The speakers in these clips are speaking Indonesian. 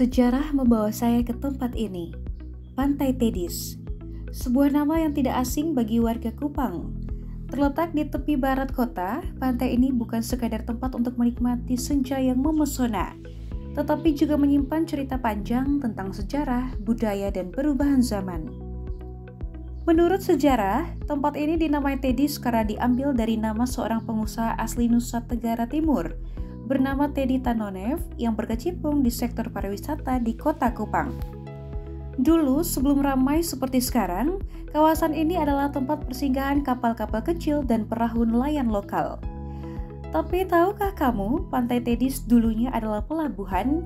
Sejarah membawa saya ke tempat ini, Pantai Tedis, sebuah nama yang tidak asing bagi warga Kupang. Terletak di tepi barat kota, pantai ini bukan sekadar tempat untuk menikmati senja yang memesona, tetapi juga menyimpan cerita panjang tentang sejarah, budaya, dan perubahan zaman. Menurut sejarah, tempat ini dinamai Tedis karena diambil dari nama seorang pengusaha asli Nusa Tenggara Timur bernama Teddy Tanonev yang berkecimpung di sektor pariwisata di kota Kupang. Dulu, sebelum ramai seperti sekarang, kawasan ini adalah tempat persinggahan kapal-kapal kecil dan perahu nelayan lokal. Tapi tahukah kamu, Pantai Tedis dulunya adalah pelabuhan?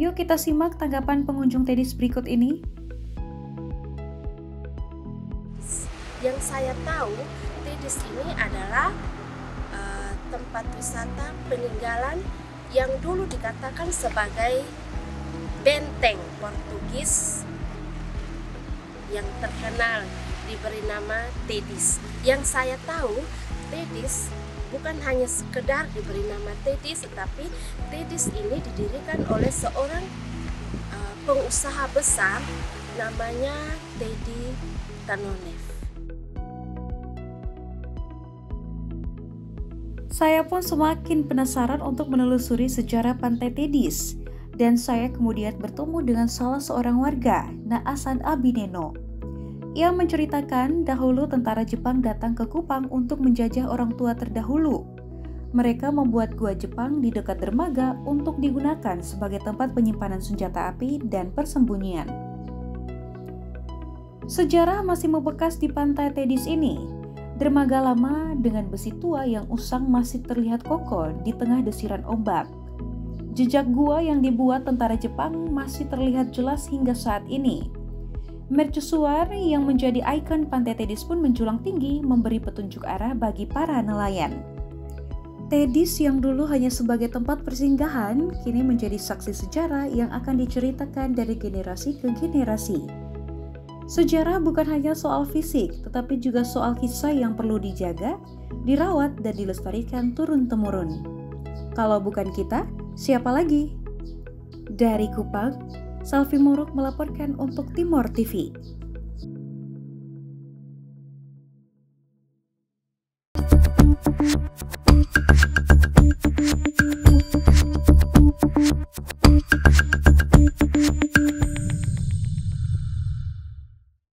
Yuk kita simak tanggapan pengunjung Tedis berikut ini. Yang saya tahu, Tedis ini adalah tempat wisata peninggalan yang dulu dikatakan sebagai benteng Portugis yang terkenal diberi nama Tedis. Yang saya tahu, Tedis bukan hanya sekedar diberi nama Tedis, tetapi Tedis ini didirikan oleh seorang pengusaha besar namanya Teddy Tanonev. Saya pun semakin penasaran untuk menelusuri sejarah Pantai Tedis, dan saya kemudian bertemu dengan salah seorang warga, Naasan Abineno. Ia menceritakan dahulu tentara Jepang datang ke Kupang untuk menjajah orang tua terdahulu. Mereka membuat gua Jepang di dekat dermaga untuk digunakan sebagai tempat penyimpanan senjata api dan persembunyian. Sejarah masih membekas di Pantai Tedis ini. Dermaga lama dengan besi tua yang usang masih terlihat kokoh di tengah desiran ombak. Jejak gua yang dibuat tentara Jepang masih terlihat jelas hingga saat ini. Mercusuar yang menjadi ikon Pantai Tedis pun menjulang tinggi memberi petunjuk arah bagi para nelayan. Tedis yang dulu hanya sebagai tempat persinggahan, kini menjadi saksi sejarah yang akan diceritakan dari generasi ke generasi. Sejarah bukan hanya soal fisik, tetapi juga soal kisah yang perlu dijaga, dirawat, dan dilestarikan turun-temurun. Kalau bukan kita, siapa lagi? Dari Kupang, Salvi Muruk melaporkan untuk Timor TV.